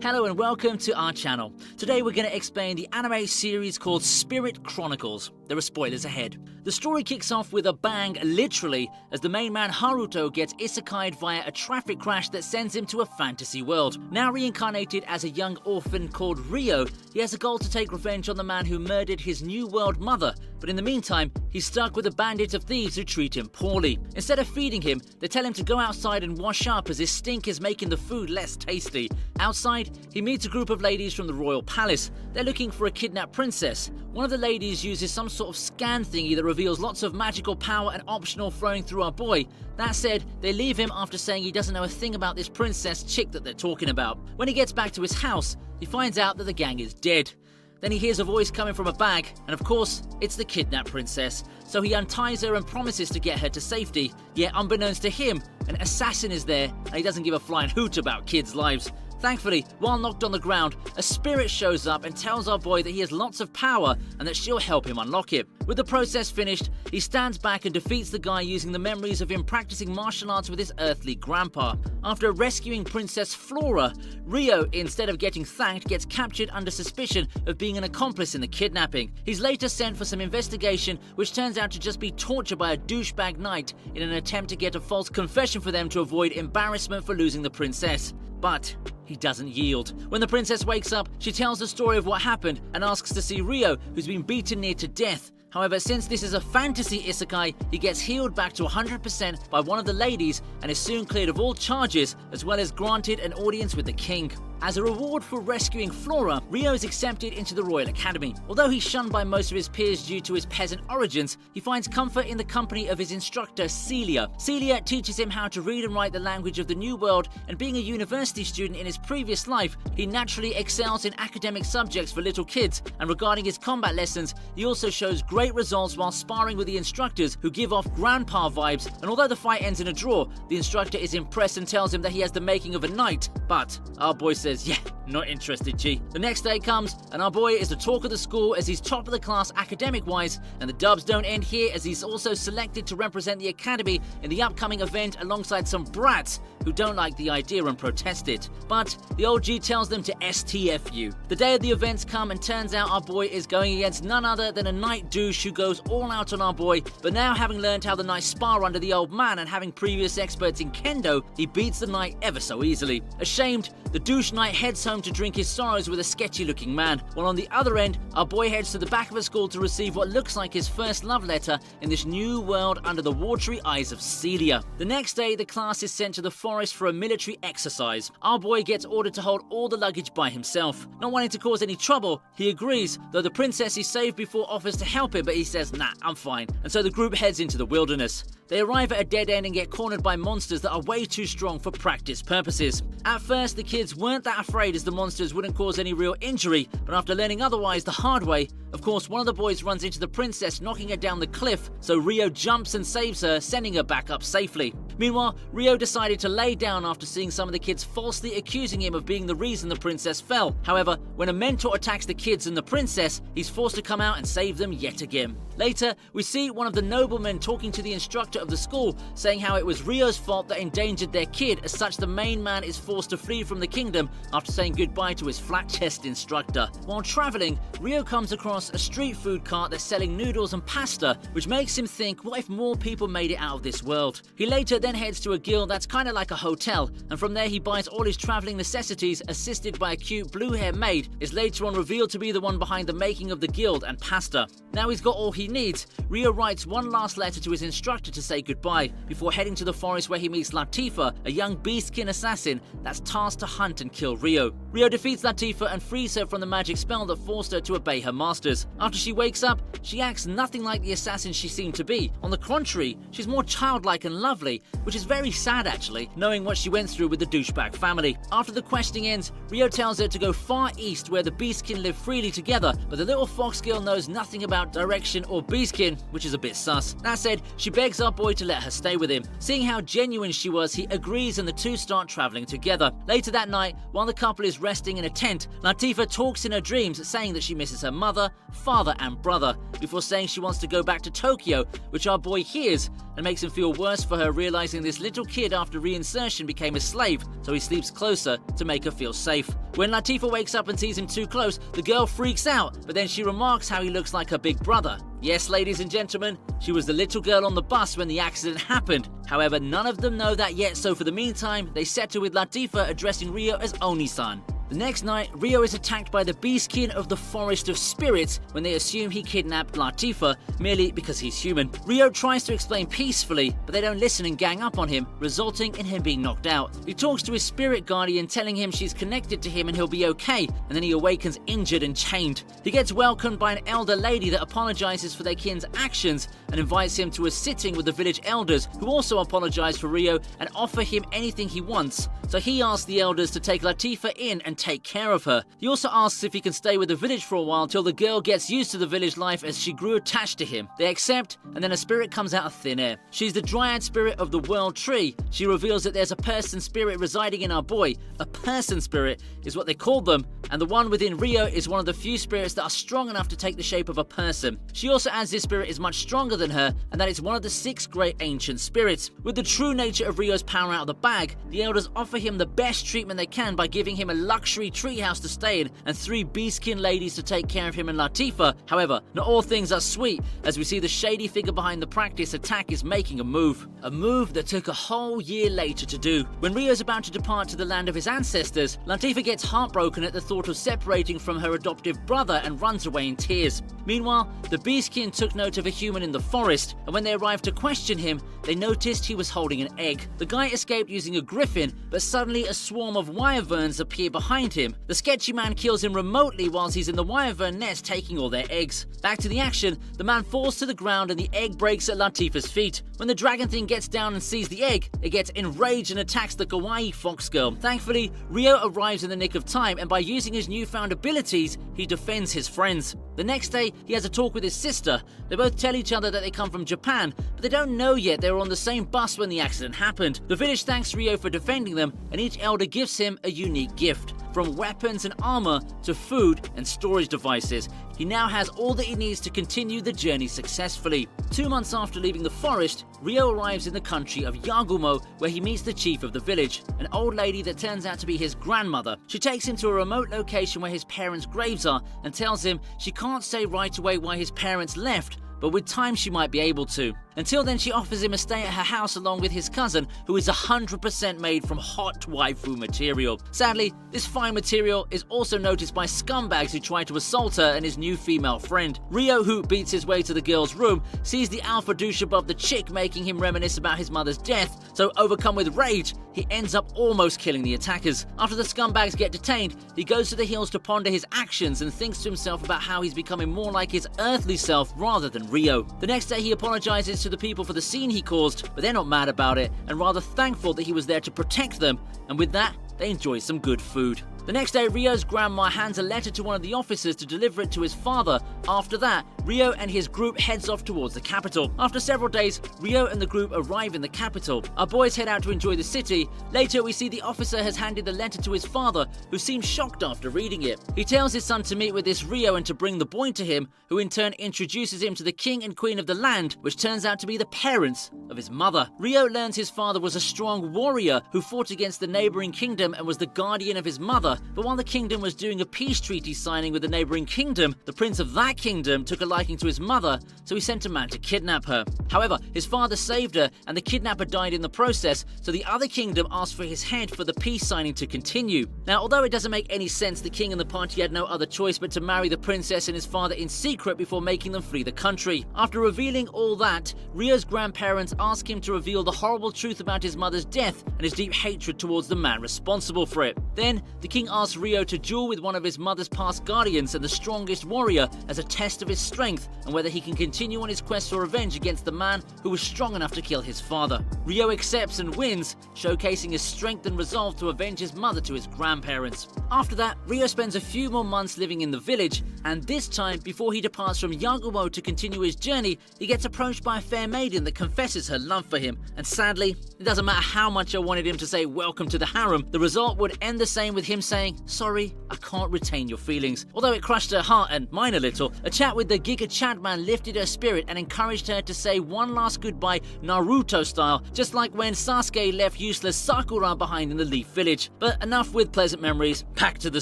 Hello and welcome to our channel. Today we're going to explain the anime series called Spirit Chronicles. There are spoilers ahead. The story kicks off with a bang, literally, as the main man Haruto gets isekai'd via a traffic crash that sends him to a fantasy world. Now reincarnated as a young orphan called Ryo, he has a goal to take revenge on the man who murdered his new world mother, but in the meantime, he's stuck with a bandit of thieves who treat him poorly. Instead of feeding him, they tell him to go outside and wash up as his stink is making the food less tasty. Outside, he meets a group of ladies from the royal palace. They're looking for a kidnapped princess. One of the ladies uses some sort of scan thingy that reveals lots of magical power and optional throwing through our boy. That said, they leave him after saying he doesn't know a thing about this princess chick that they're talking about. When he gets back to his house, he finds out that the gang is dead. Then he hears a voice coming from a bag, and of course, it's the kidnapped princess. So he unties her and promises to get her to safety. Yet unbeknownst to him, an assassin is there, and he doesn't give a flying hoot about kids' lives. Thankfully, while knocked on the ground, a spirit shows up and tells our boy that he has lots of power and that she'll help him unlock it. With the process finished, he stands back and defeats the guy using the memories of him practicing martial arts with his earthly grandpa. After rescuing Princess Flora, Ryo, instead of getting thanked, gets captured under suspicion of being an accomplice in the kidnapping. He's later sent for some investigation, which turns out to just be torture by a douchebag knight in an attempt to get a false confession for them to avoid embarrassment for losing the princess. But he doesn't yield. When the princess wakes up, she tells the story of what happened and asks to see Ryo, who's been beaten near to death. However, since this is a fantasy isekai, he gets healed back to 100% by one of the ladies and is soon cleared of all charges, as well as granted an audience with the king. As a reward for rescuing Flora, Ryo is accepted into the Royal Academy. Although he's shunned by most of his peers due to his peasant origins, he finds comfort in the company of his instructor, Celia. Celia teaches him how to read and write the language of the New World, and being a university student in his previous life, he naturally excels in academic subjects for little kids, and regarding his combat lessons, he also shows great results while sparring with the instructors who give off grandpa vibes, and although the fight ends in a draw, the instructor is impressed and tells him that he has the making of a knight. But our boy says, yeah, not interested, G. The next day comes, and our boy is the talk of the school as he's top of the class academic-wise, and the dubs don't end here as he's also selected to represent the academy in the upcoming event alongside some brats who don't like the idea and protest it. But the old G tells them to STFU. The day of the events come and turns out our boy is going against none other than a knight douche who goes all out on our boy, but now having learned how the knights spar under the old man and having previous experts in kendo, he beats the knight ever so easily. Ashamed, the douche knight heads home to drink his sorrows with a sketchy looking man, while on the other end, our boy heads to the back of a school to receive what looks like his first love letter in this new world under the watery eyes of Celia. The next day, the class is sent to the forest for a military exercise. Our boy gets ordered to hold all the luggage by himself. Not wanting to cause any trouble, he agrees, though the princess he saved before offers to help him, but he says, nah, I'm fine. And so the group heads into the wilderness. They arrive at a dead end and get cornered by monsters that are way too strong for practice purposes. At first, the kids weren't that afraid as the monsters wouldn't cause any real injury, but after learning otherwise the hard way, of course, one of the boys runs into the princess, knocking her down the cliff, so Ryo jumps and saves her, sending her back up safely. Meanwhile, Ryo decided to lay down after seeing some of the kids falsely accusing him of being the reason the princess fell. However, when a mentor attacks the kids and the princess, he's forced to come out and save them yet again. Later, we see one of the noblemen talking to the instructor of the school, saying how it was Ryo's fault that endangered their kid, as such the main man is forced to flee from the kingdom after saying goodbye to his flat-chested instructor. While traveling, Ryo comes across a street food cart that's selling noodles and pasta, which makes him think, what if more people made it out of this world? He later then heads to a guild that's kind of like a hotel, and from there he buys all his traveling necessities, assisted by a cute blue-haired maid, is later on revealed to be the one behind the making of the guild and pasta. Now he's got all he needs, Ryo writes one last letter to his instructor to say goodbye, before heading to the forest where he meets Latifah, a young beastkin assassin that's tasked to hunt and kill Ryo. Ryo defeats Latifah and frees her from the magic spell that forced her to obey her masters. After she wakes up, she acts nothing like the assassin she seemed to be. On the contrary, she's more childlike and lovely, which is very sad actually, knowing what she went through with the douchebag family. After the questing ends, Ryo tells her to go far east where the beastkin live freely together, but the little fox girl knows nothing about about direction or beastkin, which is a bit sus. That said, she begs our boy to let her stay with him. Seeing how genuine she was, he agrees and the two start traveling together. Later that night, while the couple is resting in a tent, Latifah talks in her dreams, saying that she misses her mother, father and brother, before saying she wants to go back to Tokyo, which our boy hears and makes him feel worse for her, realizing this little kid after reinsertion became a slave, so he sleeps closer to make her feel safe. When Latifah wakes up and sees him too close, the girl freaks out, but then she remarks how he looks like her big brother. Yes, ladies and gentlemen, she was the little girl on the bus when the accident happened. However, none of them know that yet, so for the meantime, they settle with Latifah addressing Rio as Oni-san. The next night, Rio is attacked by the beastkin of the Forest of Spirits when they assume he kidnapped Latifah merely because he's human. Rio tries to explain peacefully, but they don't listen and gang up on him, resulting in him being knocked out. He talks to his spirit guardian, telling him she's connected to him and he'll be okay, and then he awakens injured and chained. He gets welcomed by an elder lady that apologizes for their kin's actions and invites him to a sitting with the village elders, who also apologize for Rio and offer him anything he wants. So he asks the elders to take Latifah in and take care of her. He also asks if he can stay with the village for a while till the girl gets used to the village life, as she grew attached to him. They accept, and then a spirit comes out of thin air. She's the dryad spirit of the world tree. She reveals that there's a person spirit residing in our boy. A person spirit is what they call them, and the one within Rio is one of the few spirits that are strong enough to take the shape of a person. She also adds this spirit is much stronger than her, and that it's one of the 6 great ancient spirits. With the true nature of Rio's power out of the bag, the elders offer him the best treatment they can by giving him a luxury treehouse to stay in and 3 beastkin ladies to take care of him and Latifah. However, not all things are sweet, as we see the shady figure behind the practice attack is making a move that took a whole year later to do. When Rio's about to depart to the land of his ancestors, Latifah gets heartbroken at the thought of separating from her adoptive brother and runs away in tears. Meanwhile, the beastkin took note of a human in the forest, and when they arrived to question him, they noticed he was holding an egg. The guy escaped using a griffin, but suddenly a swarm of wyverns appear behind him. The sketchy man kills him remotely whilst he's in the wyvern nest taking all their eggs. Back to the action, the man falls to the ground and the egg breaks at Latifah's feet. When the dragon thing gets down and sees the egg, it gets enraged and attacks the kawaii fox girl. Thankfully, Rio arrives in the nick of time, and by using his newfound abilities, he defends his friends. The next day, he has a talk with his sister. They both tell each other that they come from Japan, but they don't know yet they were on the same bus when the accident happened. The village thanks Rio for defending them, and each elder gives him a unique gift. From weapons and armor to food and storage devices, he now has all that he needs to continue the journey successfully. 2 months after leaving the forest, Rio arrives in the country of Yagumo, where he meets the chief of the village, an old lady that turns out to be his grandmother. She takes him to a remote location where his parents' graves are and tells him she can't say right away why his parents left, but with time she might be able to. Until then, she offers him a stay at her house along with his cousin, who is 100% made from hot waifu material. Sadly, this fine material is also noticed by scumbags who try to assault her and his new female friend. Rio, who beats his way to the girl's room, sees the alpha douche above the chick, making him reminisce about his mother's death, so overcome with rage, he ends up almost killing the attackers. After the scumbags get detained, he goes to the hills to ponder his actions and thinks to himself about how he's becoming more like his earthly self rather than Rio. The next day, he apologizes to the people for the scene he caused, but they're not mad about it and rather thankful that he was there to protect them, and with that, they enjoy some good food. The next day, Rio's grandma hands a letter to one of the officers to deliver it to his father. After that, Rio and his group heads off towards the capital. After several days, Rio and the group arrive in the capital. Our boys head out to enjoy the city. Later, we see the officer has handed the letter to his father, who seems shocked after reading it. He tells his son to meet with this Rio and to bring the boy to him, who in turn introduces him to the king and queen of the land, which turns out to be the parents of his mother. Rio learns his father was a strong warrior who fought against the neighboring kingdom and was the guardian of his mother, but while the kingdom was doing a peace treaty signing with the neighboring kingdom, the prince of that kingdom took a liking to his mother, so he sent a man to kidnap her. However, his father saved her, and the kidnapper died in the process, so the other kingdom asked for his head for the peace signing to continue. Now, although it doesn't make any sense, the king and the party had no other choice but to marry the princess and his father in secret before making them flee the country. After revealing all that, Rio's grandparents ask him to reveal the horrible truth about his mother's death and his deep hatred towards the man responsible for it. Then, the king king asks Ryo to duel with one of his mother's past guardians and the strongest warrior as a test of his strength and whether he can continue on his quest for revenge against the man who was strong enough to kill his father. Ryo accepts and wins, showcasing his strength and resolve to avenge his mother to his grandparents. After that, Ryo spends a few more months living in the village, and this time, before he departs from Yagumo to continue his journey, he gets approached by a fair maiden that confesses her love for him, and sadly, it doesn't matter how much I wanted him to say welcome to the harem, the result would end the same with him saying, sorry, I can't retain your feelings. Although it crushed her heart and mine a little, a chat with the Giga Chad man lifted her spirit and encouraged her to say one last goodbye Naruto style, just like when Sasuke left useless Sakura behind in the Leaf Village. But enough with pleasant memories, back to the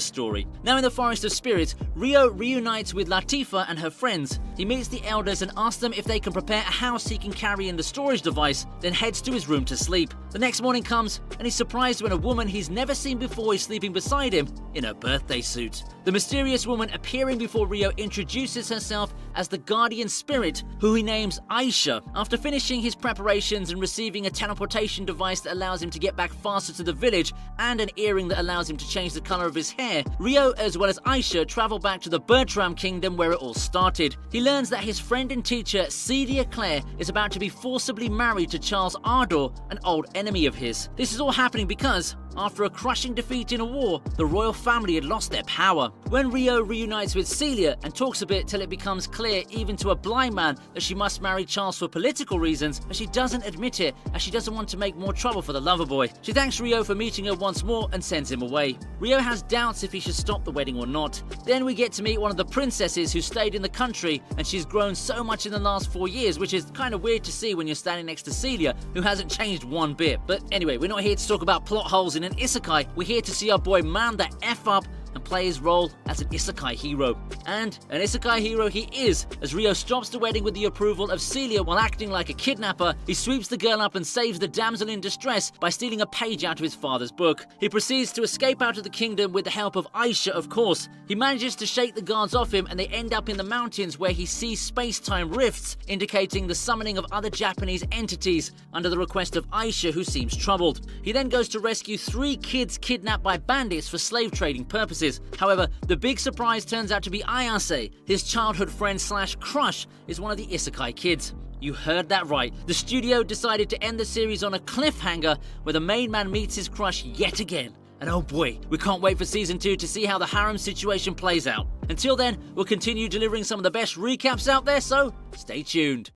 story. Now in the Forest of Spirits, Ryo reunites with Latifah and her friends. He meets the elders and asks them if they can prepare a house he can carry in the storage device, then heads to his room to sleep. The next morning comes, and he's surprised when a woman he's never seen before is sleeping beside him in her birthday suit. The mysterious woman appearing before Ryo introduces herself as the guardian spirit, who he names Aisha. After finishing his preparations and receiving a teleportation device that allows him to get back faster to the village and an earring that allows him to change the color of his hair, Ryo as well as Aisha travel back to the Bertram Kingdom where it all started. He learns that his friend and teacher Celia Claire is about to be forcibly married to Charles Ardor, an old enemy of his. This is all happening because after a crushing defeat in a war, the royal family had lost their power. When Ryo reunites with Celia and talks a bit till it becomes clear even to a blind man that she must marry Charles for political reasons, but she doesn't admit it as she doesn't want to make more trouble for the lover boy. She thanks Ryo for meeting her once more and sends him away. Ryo has doubts if he should stop the wedding or not. Then we get to meet one of the princesses who stayed in the country, and she's grown so much in the last 4 years, which is kind of weird to see when you're standing next to Celia, who hasn't changed one bit. But anyway, we're not here to talk about plot holes in an isekai, we're here to see our boy man the F up and play his role as an isekai hero. And an isekai hero he is, as Ryo stops the wedding with the approval of Celia while acting like a kidnapper. He sweeps the girl up and saves the damsel in distress by stealing a page out of his father's book. He proceeds to escape out of the kingdom with the help of Aisha, of course. He manages to shake the guards off him and they end up in the mountains where he sees space-time rifts, indicating the summoning of other Japanese entities under the request of Aisha, who seems troubled. He then goes to rescue 3 kids kidnapped by bandits for slave trading purposes. However, the big surprise turns out to be Ayase. His childhood friend slash crush is one of the isekai kids. You heard that right. The studio decided to end the series on a cliffhanger where the main man meets his crush yet again. And oh boy, we can't wait for season 2 to see how the harem situation plays out. Until then, we'll continue delivering some of the best recaps out there, so stay tuned.